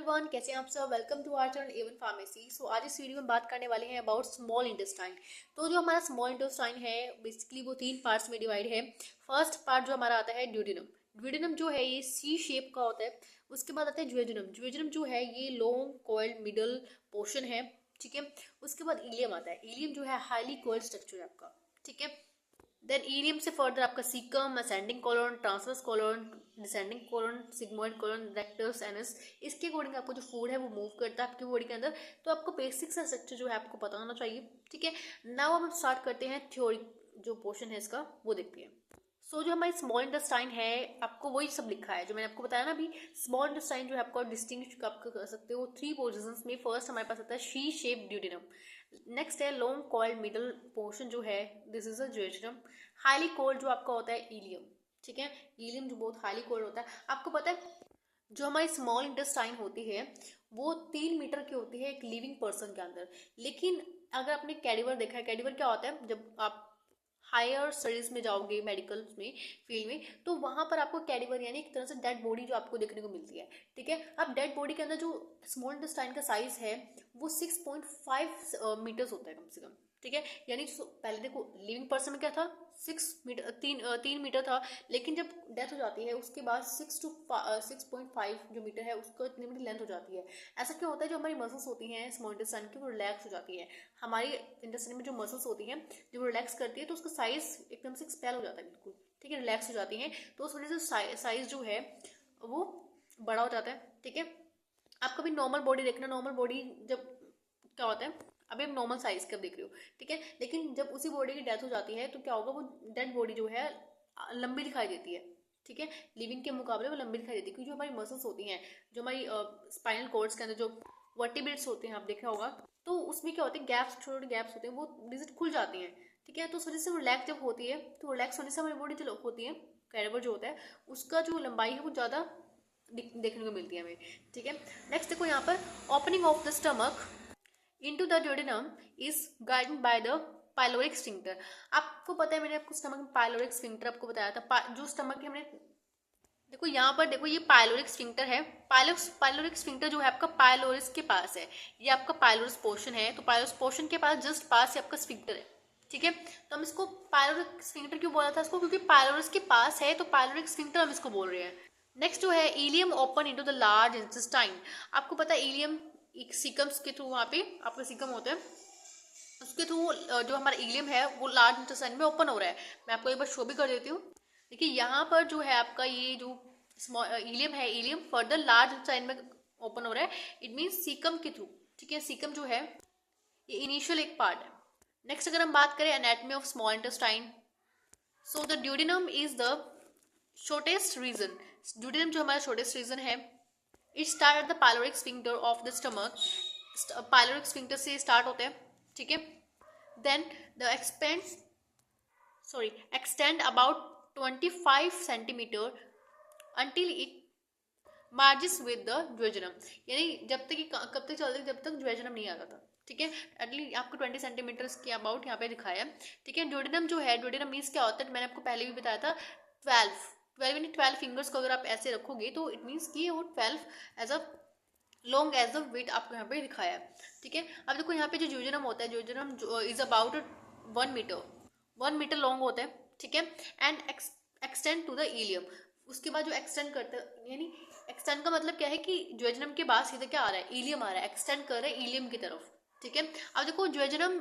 Everyone, कैसे हैं आप सब। Welcome to our channel Avon pharmacy. So आज इस वीडियो में बात करने वाले हैं अबाउट स्मॉल इंटेस्टाइन। तो जो हमारा स्मॉल इंटेस्टाइन है बेसिकली वो 3 पार्ट्स में डिवाइड है। फर्स्ट पार्ट जो हमारा आता है ड्यूडेनम। ड्यूडेनम जो है ये सी शेप का होता है। उसके बाद आता है ज्वेजनम। ज्वेजनम जो है ये लॉन्ग कॉइल्ड मिडल पोर्शन है, ठीक है। उसके बाद इलियम आता है। इलियम जो है हाईली कॉइल्ड स्ट्रक्चर है आपका, ठीक है। देन इलियम से फर्दर आपका caecum, ascending colon, transverse colon, descending colon, sigmoid colon, rectus, anus. इसके अकॉर्डिंग आपको जो फूड है वो मूव करता है आपकी बॉडी के अंदर। तो आपको बेसिक सा स्ट्रक्चर जो है आपको पता होना चाहिए, ठीक है। नाउ हम स्टार्ट करते हैं थ्योरी, जो पोर्शन है इसका वो देखते हैं। जो हमारी स्मॉल इंटेस्टाइन है आपको वही सब लिखा है जो मैंने आपको बताया ना अभी। स्मॉल इंटेस्टाइन जो है आपको डिस्टिंग्विश आप कर सकते हो 3 पोर्शंस में। फर्स्ट हमारे पास आता है शी शेप ड्यूडेनम। नेक्स्ट है लॉन्ग कॉइल्ड मिडल पोर्शन जो है, this is a jejunum. Highly coiled जो आपका होता है इलियम, ठीक है। इलियम जो बहुत हाईली कोल्ड होता है। आपको पता है जो हमारी स्मॉल इंटेस्टाइन होती है वो 3 मीटर की होती है एक लिविंग पर्सन के अंदर। लेकिन अगर आपने कैडिवर देखा है, कैडिवर क्या होता है, जब आप हायर स्टडीज में जाओगे मेडिकल में फील्ड में, तो वहां पर आपको कैडिवर यानी एक तरह से डेड बॉडी जो आपको देखने को मिलती है, ठीक है। अब डेड बॉडी के अंदर जो स्मॉल इंटेस्टाइन का साइज है वो 6.5 मीटर्स होता है कम से कम, ठीक है। यानी पहले देखो लिविंग पर्सन में क्या था 3 मीटर था, लेकिन जब डेथ हो जाती है उसके बाद 6.5 जो मीटर है उसको इतनी बड़ी लेंथ हो जाती है। ऐसा क्यों होता है, जो हमारी मसल्स होती हैं स्मॉल इंटेस्टाइन की वो रिलैक्स हो जाती है। हमारी इंटेस्टाइन में जो मसल्स होती हैं जब वो रिलैक्स करती है तो उसका साइज एकदम से एक्सपेल हो जाता है, बिल्कुल, ठीक है, रिलैक्स हो जाती है। तो उस वजह से साइज जो है वो बड़ा हो जाता है, ठीक है। आप कभी नॉर्मल बॉडी देखना, नॉर्मल बॉडी जब क्या होता है, अभी हम नॉर्मल साइज का देख रहे हो, ठीक है। लेकिन जब उसी बॉडी की डेथ हो जाती है तो क्या होगा, वो डेड बॉडी जो है लंबी दिखाई देती है, ठीक है। लिविंग के मुकाबले वो लंबी दिखाई देती है, क्योंकि जो हमारी मसल्स होती हैं, जो हमारी स्पाइनल कॉर्ड्स के अंदर जो वर्टिब्रेट्स होते हैं, आप देखा होगा, तो उसमें क्या होते हैं गैप्स, छोटे छोटे गैप्स होते हैं, वो डिजिट खुल जाती हैं, ठीक है। तो उस वजह से रिलैक्स जब होती है तो रिलैक्स होने से हमारी बॉडी जो होती है कैरेबर जो होता है उसका जो लंबाई है वो ज़्यादा देखने को मिलती है हमें, ठीक है। नेक्स्ट देखो यहाँ पर opening of the stomach into the duodenum is guided by the pyloric sphincter. आपको पता है मैंने आपको स्टमक में पाइलोरिक स्फिंक्टर आपको बताया था। जो स्टमक है हमने देखो यहाँ पर देखो ये पाइलोरिक स्फिंक्टर है। पाइलोरिक स्फिंक्टर जो है आपका पाइलोरिस के पास है, ये आपका पाइलोरिस पोर्शन है। तो पाइलोरिस पोर्शन के पास जस्ट पास ही आपका स्फिंक्टर है, ठीक है। तो हम इसको पाइलोरिक स्फिंक्टर क्यों बोला था इसको, क्योंकि पाइलोरिस के पास है तो पाइलोरिक स्फिंक्टर हम इसको बोल रहे हैं। नेक्स्ट जो है ileum open into the large intestine. आपको पता है इलियम एक सीकम्स के थ्रू, वहाँ पे आपका सीकम होता है, उसके थ्रू जो हमारा इलियम है वो लार्ज इंटेस्टाइन में ओपन हो रहा है। मैं आपको एक बार शो भी कर देती हूँ। देखिए यहाँ पर जो है आपका ये जो इलियम है, इलियम फर्दर लार्ज इंटेस्टाइन में ओपन हो रहा है। इट मीन्स सीकम के थ्रू, ठीक है। सीकम जो है ये इनिशियल एक पार्ट है। नेक्स्ट अगर हम बात करें anatomy of small intestine, so the duodenum is the shortest region. Duodenum जो हमारा शॉर्टेस्ट रीजन है, it start at the pyloric sphincter of the stomach. Pyloric sphincter से स्टार्ट होते हैं, ठीक है। Then the extend about 25 centimetre until it merges with the jejunum. यानी जब तक कब तक चलते जब तक ज्वेजनम नहीं आता था, ठीक है। एटलीस्ट आपको 20 सेंटीमीटर के अबाउट यहाँ पे दिखाया है, ठीक है। ड्यूडेनम जो है, ड्यूडेनम मीन्स क्या होता है, मैंने आपको पहले भी बताया था 12 फिंगर्स को अगर आप ऐसे रखोगे तो इट मीन्स कि वो 12 as a long as the weight आपको यहाँ पे दिखाया है, ठीक है। अब देखो यहाँ पे जो ज्यूजनम होता है, jejunum is about 1 metre long होता है, ठीक है। And extend to the ileum. उसके बाद जो एक्सटेंड करता है, यानी एक्सटेंड का मतलब क्या है कि ज्वेजनम के बाद सीधे क्या आ रहा है, इलियम आ रहा है, एक्सटेंड कर रहा है इलियम की तरफ, ठीक है। अब देखो ज्वेजनम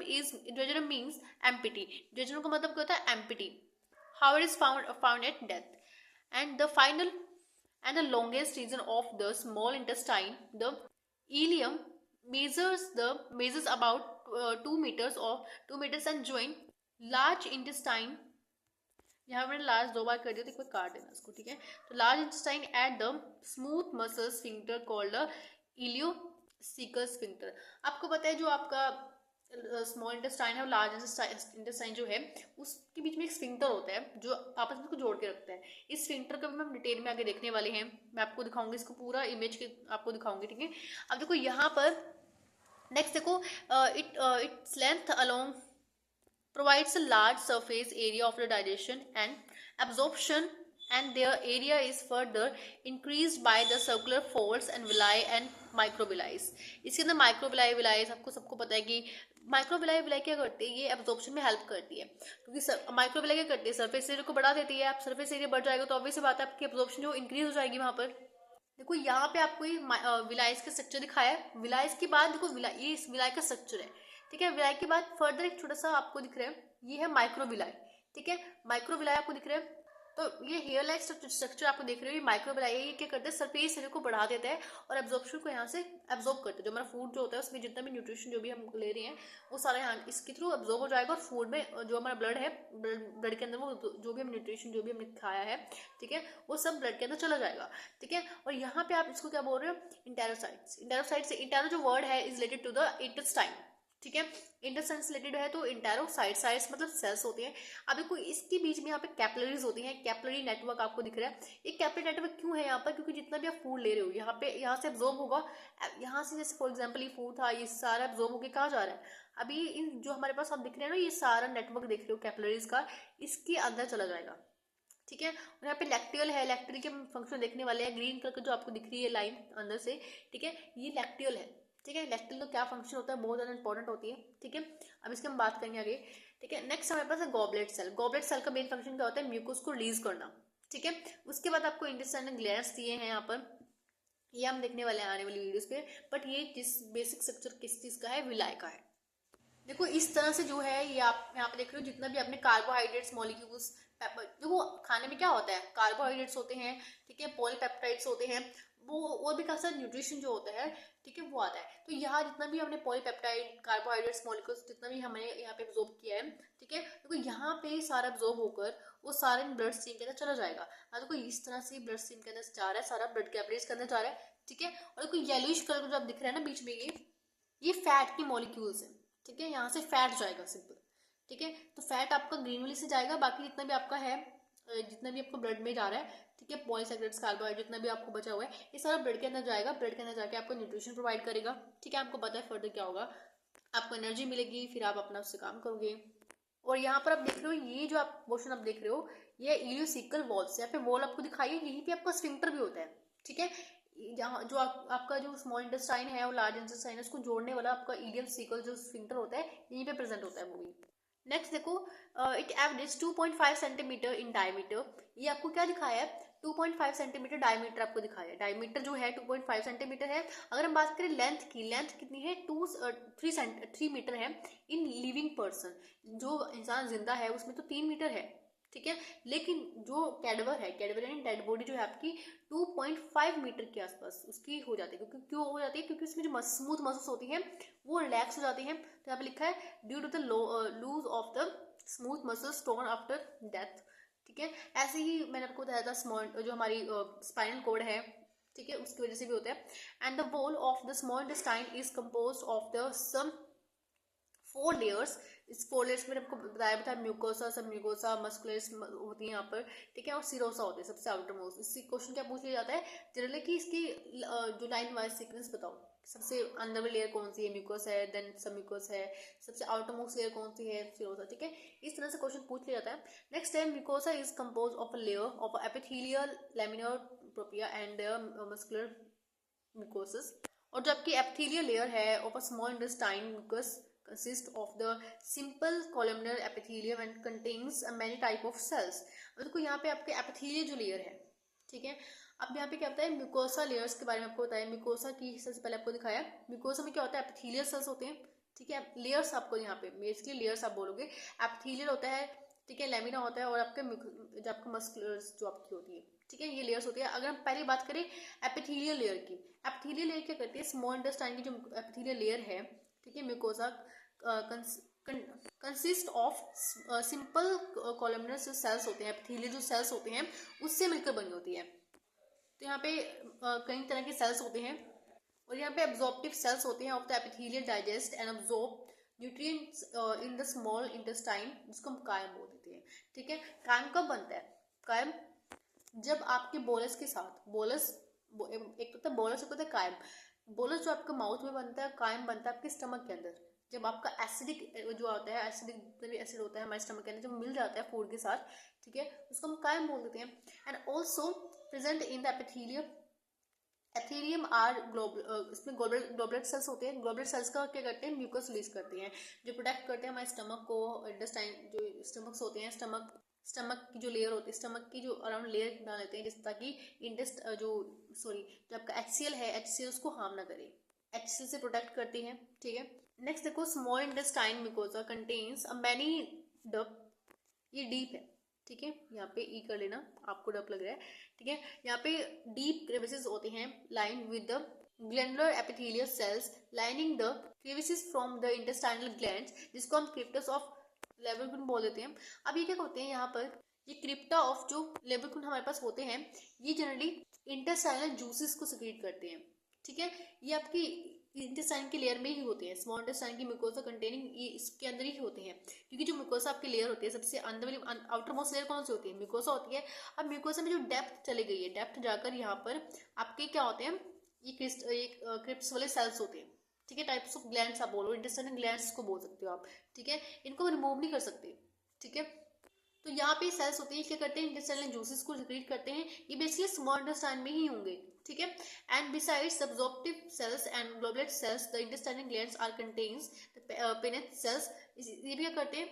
मीन्स एम्पिटी। ज्वेजनम का मतलब क्या होता है, empty. How it is found at death and the final and the longest region of the small intestine, the ileum, measures about 2 meters and join large intestine। यहाँ मैंने लार्ज 2 बार कर दिया तो एक बार काट देना इसको, ठीक है। तो large intestine at the smooth muscle sphincter called the ileocaecal sphincter. आपको पता है जो आपका स्मॉल इंटेस्टाइन है और लार्ज इंटेस्टाइन जो है उसके बीच में एक स्फिंक्टर होता है जो आपस में उसको जोड़ के रखता है। इस स्फिंक्टर को भी हम डिटेल में आगे देखने वाले हैं, मैं आपको दिखाऊंगी, इसको पूरा इमेज के आपको दिखाऊंगी, ठीक है। अब देखो यहाँ पर नेक्स्ट देखो its length along provides a large surface area of the digestion and absorption and their area is further increased by the circular folds and villi and microvilli. इसके अंदर माइक्रोविलाई विलाई सबको पता है कि माइक्रोविलाई विलाई क्या करती है, ये एब्जॉर्प्शन में हेल्प करती है, क्योंकि माइक्रोविलाई क्या करती है, सरफेस एरिया को बढ़ा देती है। आप सरफेस एरिया बढ़ जाएगा तो ऑब्वियस बात है आपकी एब्जॉर्प्शन जो इंक्रीज हो जाएगी वहां पर। देखो यहाँ पे आपको ये विलाइस का स्ट्रक्चर दिखाया है। विलाइस के बाद देखो ये इस विलाई का स्ट्रक्चर है, ठीक है। विलाई के बाद फर्दर एक छोटा सा आपको दिख रहा है, ये है माइक्रोविलाई, ठीक है। माइक्रोविलाई आपको दिख रहा है, तो ये हेयर लाइक स्ट्रक्चर आपको देख रहे हो, ये माइक्रोविलाई ये क्या करते हैं, सरफेस एरिया को बढ़ा देता है और एब्जॉर्प्शन को यहाँ से एब्जॉर्ब करते हैं। जो हमारा फूड जो होता है उसमें जितना भी न्यूट्रिशन जो भी हम ले रहे हैं वो सारा यहाँ इसके थ्रू एब्जॉर्ब हो जाएगा और फूड में जो हमारा ब्लड है, ब्लड के अंदर वो जो भी हम न्यूट्रिशन जो भी हमने खाया है, ठीक है, वो सब ब्लड के अंदर चला जाएगा, ठीक है। और यहाँ पे आप इसको क्या बोल रहे हो, इंटेरोसाइट्स। इंटेरोसाइट से इंटेरो जो वर्ड है is related to the intestine, ठीक है। इंटेस्टाइन रिलेटेड है तो इंटेरोसाइट, साइट्स मतलब सेल्स होते हैं। अब देखो इसके बीच में यहाँ पे कैपिलरीज होती हैं, कैपिलरी नेटवर्क आपको दिख रहा है। ये कैपिलरी नेटवर्क क्यों है यहाँ पर, क्योंकि जितना भी आप फूड ले रहे हो यहाँ पे, यहाँ से एब्जॉर्ब होगा, यहाँ से जैसे फॉर एग्जाम्पल ये फूड था, ये सारा एब्जॉर्ब होकर कहाँ जा रहा है, अभी इन जो हमारे पास आप दिख रहे हैं ना, ये सारा नेटवर्क देख रहे हो कैपिलरीज का, इसके अंदर चला जाएगा, ठीक है। और यहाँ पे लैक्टियल है, लैक्टियल के फंक्शन देखने वाले हैं, ग्रीन कलर का जो आपको दिख रही है लाइन अंदर से, ठीक है, ये लैक्टियल है, ठीक है। लैक्टियल का क्या फंक्शन होता है, बहुत ज्यादा इंपॉर्टेंट होती है, ठीक है। अब इसकी हम बात करेंगे आगे, ठीक है। नेक्स्ट हमारे पास है गॉबलेट सेल। गॉबलेट सेल का मेन फंक्शन क्या होता है, म्यूकस को रिलीज करना, ठीक है। उसके बाद आपको इंटेस्टाइनल ग्लैंड्स दिए हैं यहाँ पर, ये हम देखने वाले हैं आने वाली वीडियोस पे, बट ये जिस बेसिक स्ट्रक्चर किस चीज का है, विलाई का है। देखो इस तरह से जो है ये आप यहाँ पे देख रहे हो, जितना भी आपने कार्बोहाइड्रेट्स मॉलिक्यूल्स, देखो खाने में क्या होता है, कार्बोहाइड्रेट्स होते हैं, ठीक है, पॉलीपेप्टाइड्स होते हैं, वो और भी काफी सारा न्यूट्रिशन जो होता है, ठीक है, वो आता है। तो यहाँ जितना भी हमने पॉलीपेप्टाइड, कार्बोहाइड्रेट्स मॉलिक्यूल्स जितना भी हमने यहाँ पे एब्जॉर्ब किया है, ठीक है, देखो यहाँ पे सारा एब्जॉर्ब होकर वो सारे ब्लड स्ट्रीम के अंदर चला जाएगा। देखो इस तरह से ब्लड स्ट्रीम के अंदर जा रहा है, सारा ब्लड कैपिलरीज के अंदर जा रहा है, ठीक है। और देखो येलोइश कलर जो आप दिख रहा है ना बीच में, ये फैट की मॉलिक्यूल्स है, ठीक है, यहाँ से फैट जाएगा सिंपल, ठीक है। तो फैट आपका ग्रीन वाली से जाएगा, बाकी जितना भी आपका है, जितना भी आपको ब्लड में जा रहा है, ठीक है, पॉलीसैकेराइड्स, कार्बोहाइड्रेट जितना भी आपको बचा हुआ है, ये सारा ब्लड के अंदर जाएगा, ब्लड के अंदर जाके आपको न्यूट्रिशन प्रोवाइड करेगा, ठीक है। आपको पता है फर्दर क्या होगा, आपको एनर्जी मिलेगी, फिर आप अपना उससे काम करोगे। और यहाँ पर आप देख रहे हो, ये जो आप पोर्शन आप देख रहे हो, ये इलियोसिकल वॉल्स, यहाँ पे वॉल आपको दिखाई है, यहीं पे आपका स्फिंक्टर भी होता है, ठीक है। जहाँ जो आपका जो स्मॉल इंटेस्टाइन है और लार्ज इंटेस्टाइन है, उसको जोड़ने वाला आपका इलियम सिकल जो स्फिंक्टर होता है, यहीं पे प्रेजेंट होता है वो भी। नेक्स्ट देखो, it average 2.5 centimetre in diameter. ये आपको क्या दिखाया है, 2.5 सेंटीमीटर डायमीटर आपको दिखाया है। डायमीटर जो है 2.5 सेंटीमीटर है। अगर हम बात करें लेंथ की, लेंथ कितनी है, 3 मीटर है इन लिविंग पर्सन। जो इंसान जिंदा है उसमें तो 3 मीटर है, ठीक है। लेकिन जो कैडवर है, कैडवर यानी डेड बॉडी जो है आपकी 2.5 मीटर के आसपास उसकी हो जाती है। क्योंकि क्यों हो जाती है, क्योंकि उसमें जो स्मूथ मसल्स होती हैं वो रिलैक्स हो जाती हैं। तो यहाँ पे लिखा है due to the loss of the smooth muscles tone after death, ठीक है। ऐसे ही मैंने आपको बताया था स्मॉल जो हमारी स्पाइनल कोड है, ठीक है, उसकी वजह से भी होता है। And the wall of the small intestine is composed of the some 4 layers. इस 4 लेयर्स में आपको बताया था, म्यूकोसा, सब म्यूकोसा, मस्कुलस होती है यहाँ पर, ठीक है, और सिरोसा होते हैं सबसे आउटर मोस्ट। इससे क्वेश्चन क्या पूछ लिया जाता है जनरली कि इसकी जो लाइन वाइज सीक्वेंस बताओ, सबसे अंदर वाली लेयर कौन सी है, म्यूकोस है, देन सब म्यूकोस है, सबसे आउटर मोस्ट लेयर कौन सी है, सिरोसा, ठीक है। इस तरह से क्वेश्चन पूछ लिया जाता है। नेक्स्ट है mucosa is compose of a layer of epithelial lamina propria and muscularis mucosae. और जो आपकी एपिथेलियल लेयर है of a small intestine mucus consist of the simple columnar epithelium and contains many type of cells। और देखो यहाँ पे आपके epithelial जो लेयर है, ठीक है। अब यहाँ पे क्या होता है, म्यूकोसा लेयर्स के बारे में आपको बताया। म्यूकोसा की सबसे पहले आपको दिखाया, म्यूकोसा में क्या होता है, एपिथेलियल सेल्स होते हैं, ठीक है। लेयर्स आपको यहाँ पे बेसिकली लेयर्स आप बोलोगे, एपिथेलियल होता है, ठीक है, लेमिना होता है, और आपके जो आपका मस्कुलर्स जो आपकी होती है, ठीक है, ये लेयर्स होती है। अगर हम पहले बात करें एपिथेलियल लेयर की, एपिथेलियल लेयर क्या करती है, स्मॉल इंटेस्टाइन की जो एपिथेलियल लेयर है, ठीक है, mucosa consist of simple columnar sales होते हैं, एपिथेलियल जो सेल्स होते हैं उससे मिलकर बनी होती है। तो यहाँ पे कई तरह के सेल्स होते हैं, और यहाँ पे एब्जॉर्प्टिव सेल्स होते हैं of the epithelial digest and absorb nutrients in the small intestine, जिसको हम कायम बोल देते हैं, ठीक है। कायम कब बनता है, कायम जब आपके बोलस के साथ, बोलस एक तो होता है बोलस, एक होता है कायम। बोलस जो आपके माउथ में बनता है, कायम बनता है आपके स्टमक के अंदर, जब आपका एसिडिक जो आता है, एसिडिक एसिड होता है हमारे स्टमक के अंदर, जब मिल जाता है फूड के साथ, ठीक है, उसको हम कायम बोल देते हैं। And also present in the epithelium, epithelium are इसमें ग्लोबुलर सेल्स होते हैं। ग्लोबुलर सेल्स का क्या करते हैं, म्यूकस रिलीज करते हैं, जो प्रोटेक्ट करते हैं हमारे स्टमक को, इंटेस्टाइन जो स्टमक्स होते हैं, स्टमक की जो लेयर होती है, स्टमक की जो अराउंड लेयर बना लेते हैं, जिस ताकि जो आपका HCl है, HCl उसको हार्म ना करे, HCl से प्रोटेक्ट करती है, ठीक है। नेक्स्ट देखो, small intestine mucosa contains a many duck, ये डीप है, ठीक है, यहाँ पे ई कर लेना, आपको डप लग रहा है, ठीक है। यहाँ पे डीप क्रेविसेस होते हैं line with the glandular epithelial cells lining the crevices from the intestinal glands, जिसको हम क्रिप्टस ऑफ लेबरकुन बोल देते हैं। अब ये क्या होते हैं, यहाँ पर ये क्रिप्टा ऑफ जो लेबरकुन हमारे पास होते हैं, ये जनरली इंटेस्टाइनल जूसेस को सिक्रीट करते हैं, ठीक है। ये आपकी इंटेस्टाइन की लेयर में ही होते हैं, स्मॉल इंटेस्टाइन की म्यूकोसा कंटेनिंग, ये इसके अंदर ही होते हैं, क्योंकि जो म्यूकोसा आपकी लेयर होती है, सबसे अंदर वाली आउटर मोस्ट लेयर कौन सी होती है, म्यूकोसा होती है। अब म्यूकोसा में जो डेप्थ चली गई है, डेप्थ जाकर यहाँ पर आपके क्या होते हैं, ये क्रिप्स वाले सेल्स होते हैं, ठीक है, टाइप्स ऑफ ग्लैंड्स आप बोलो, इंटेस्टाइनल ग्लैंड्स को बोल सकते हो आप, ठीक है। इनको रिमूव नहीं कर सकते, ठीक है। तो यहाँ पे सेल्स होते हैं, क्या करते हैं, इंटेस्टाइनल जूसेस को सिक्रीट करते हैं, ये बेसिकली स्मॉल इंटेस्टाइन में ही होंगे, ठीक है। And besides absorptive cells and globular cells, the intestinal glands are contains Paneth cells, ये भी क्या करते हैं,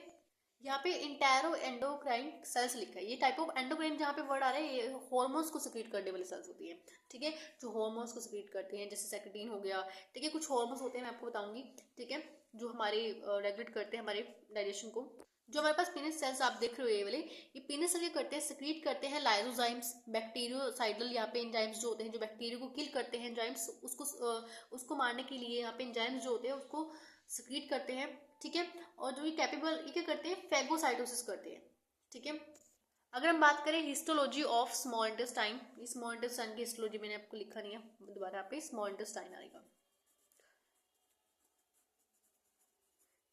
यहाँ पे इंटेरो एंडोक्राइन सेल्स लिखा है, ये टाइप ऑफ एंडोक्राइन जहाँ पे वर्ड आ रहा है, ये हॉर्मोन्स को सिक्रीट करने वाली सेल्स होती है, ठीक है, जो हॉर्मोन्स को सिक्रीट करते हैं, जैसे सेक्रेटिन हो गया, ठीक है, कुछ हॉर्मोन्स होते हैं, मैं आपको बताऊंगी, ठीक है, जो हमारे रेगुलेट करते हैं हमारे डाइजेशन को। जो हमारे पास पीनस सेल्स आप देख रहे हो, ये वाले, ये पीनस सेल क्या करते हैं, सिक्रीट करते हैं लाइसोजाइम्स, बैक्टीरियोसाइडल, यहाँ पे एंजाइम्स जो होते हैं, जो बैक्टीरिया को किल करते हैं, एंजाइम्स उसको मारने के लिए यहाँ पे एंजाइम्स जो होते हैं उसको सिक्रीट करते हैं, ठीक है। और जो ये कैपेबल, ये क्या करते हैं, फैगोसाइटोसिस करते हैं, ठीक है। अगर हम बात करें histology of small intestine, small intestine की हिस्टोलॉजी मैंने आपको लिखा नहीं है, दोबारा यहाँ पे स्मॉल इंटेस्टाइन आएगा,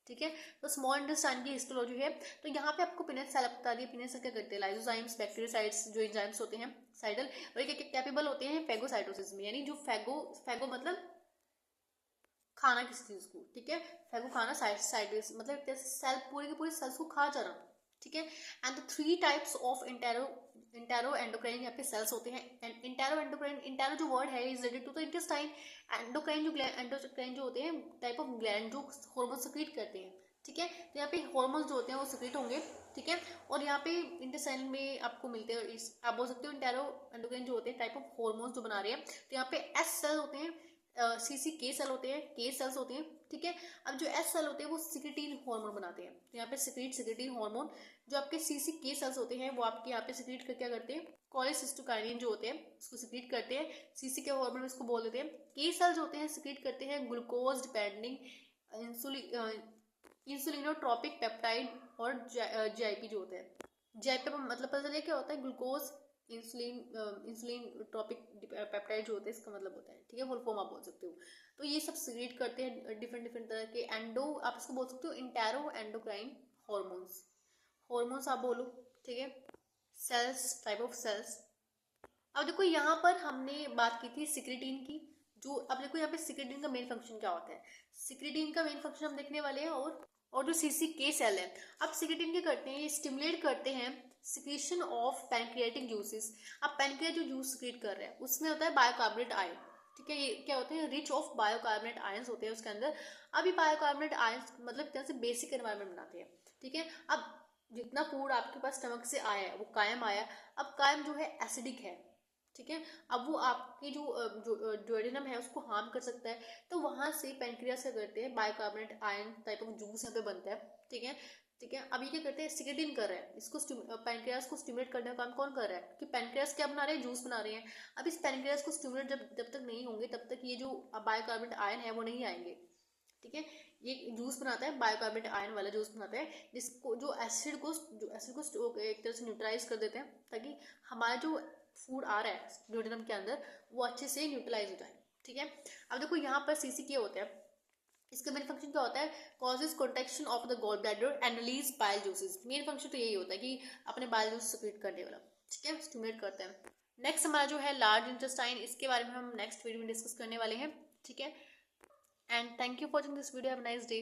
ठीक है। तो स्मॉल इंटेस्टाइन की हिस्टोलॉजी है, तो यहाँ पे आपको पिनेट सेल बता दिए, पिनेट सेल क्या करते हैं, लाइसोजाइम्स, बैक्टीरियोसाइड्स जो एंजाइम्स होते हैं साइडल, और ये कैपेबल होते हैं फैगोसाइटोसिस में, यानी जो फैगो मतलब खाना किसी चीज को, ठीक है, फैगो खाना, साइटोसिस मतलब जैसे सेल पूरे के पूरे सेल्स को खा जाना, ठीक है। And the 3 types of entero endocrine यहाँ पे सेल्स होते हैं। एंड इंटेरो एंडोक्राइन, इंटेरो जो वर्ड है is related to the intestine, endocrine जो होते हैं टाइप ऑफ ग्लैंड जो हार्मोन सिक्रीट करते हैं, ठीक है। तो यहाँ पे हार्मोन्स जो होते हैं वो सिक्रीट होंगे, ठीक है। और यहाँ पे इंटेस्टाइन में आपको मिलते हैं, आप बोल सकते हो इंटेरो एंडोक्राइन जो होते हैं टाइप ऑफ हार्मोन्स जो बना रहे हैं, तो यहाँ पे एस सेल होते हैं, के सेल होते हैं, के सेल्स होते हैं, ठीक है। अब जो एस सेल होते हैं वो सिक्रेटिन हार्मोन बनाते हैं, तो यहाँ पे सिक्रेटिन हार्मोन, जो आपके के सेल्स होते हैं वो आपके यहाँ पे सिक्रीट कर क्या करते हैं, कोलेसिस्टोकाइनिन जो होते हैं उसको सिक्रीट करते हैं, के हार्मोन इसको बोल देते हैं। के सेल्स होते हैं सिक्रीट करते हैं ग्लूकोज डिपेंडिंग इंसुलिनोट्रोपिक पेप्टाइड और जीआईपी जो होते हैं, जीआईपी मतलब पता चलिए क्या होता है, ग्लूकोज इंसुलिन ट्रॉपिक पेप्टाइड जो होते हैं, इसका मतलब होता है, ठीक है, फुल फॉर्म आप बोल सकते हो। तो ये सब सिक्रीट करते हैं डिफरेंट तरह के आप इसको बोल सकते हो इंटेरो एंडोक्राइन हार्मोन्स आप बोलो, ठीक है, सेल्स, टाइप ऑफ सेल्स। अब देखो यहाँ पर हमने बात की थी सिक्रेटिन की, जो अब देखो यहाँ पे सिक्रेटिन का मेन फंक्शन क्या होता है, सिक्रेटिन का मेन फंक्शन हम देखने वाले हैं। और जो के सेल है, अब सिक्रेटिन क्या करते हैं, ये स्टिमुलेट करते हैं सिक्रीशन ऑफ पैनक्रियाटिक जूसेस। अब पैनक्रिया जो जूस सिक्रीट कर रहा है उसमें होता है बायोकार्बोनेट आयन, ठीक है, ये क्या होते हैं, रिच ऑफ बायोकार्बोनेट आयंस होते हैं उसके अंदर। अब ये बायोकार्बोनेट आयंस मतलब तरह से बेसिक एनवायरनमेंट बनाते हैं, ठीक है। अब जितना फूड आपके पास स्टमक से आया है वो कायम आया, अब कायम जो है एसिडिक है, ठीक है, अब वो आपकी जो ड्यूडेनम है उसको हार्म कर सकता है, तो वहां से पैनक्रियास क्या करते हैं, bicarbonate ion type of juice यहाँ पे बनता है, ठीक है, ठीक है। अब ये क्या करते हैं, सिक्रेटिन कर रहे हैं इसको, पैनक्रियास को स्टिमुलेट करने का काम कौन कर रहा है, कि पैनक्रियास क्या बना रहे हैं, जूस बना रहे हैं। अब इस पैनक्रियास को स्टिमुलेट जब तक नहीं होंगे तब तक ये जो बायोकार्बोनेट आयन है वो नहीं आएंगे, ठीक है। ये जूस बनाता है, बायोकार्बोनेट आयन वाला जूस बनाता है, जिसको जो एसिड को एक तरह से न्यूट्रलाइज कर देते हैं, ताकि हमारा जो फूड आ रहा है ड्यूडेनम के अंदर वो अच्छे से न्यूट्रलाइज हो जाए, ठीक है। अब देखो यहाँ पर क्या होता है, इसका मेन फंक्शन क्या होता है, causes contraction of the gall bladder and release bile juices. Main function तो यही होता है कि अपने बाइल जूस सिक्रीट करने वाला, ठीक है, स्टिमुलेट करते हैं। नेक्स्ट हमारा जो है लार्ज इंटेस्टाइन, इसके बारे में हम नेक्स्ट वीडियो में डिस्कस करने वाले हैं, ठीक है। And thank you for watching this video, have a nice day.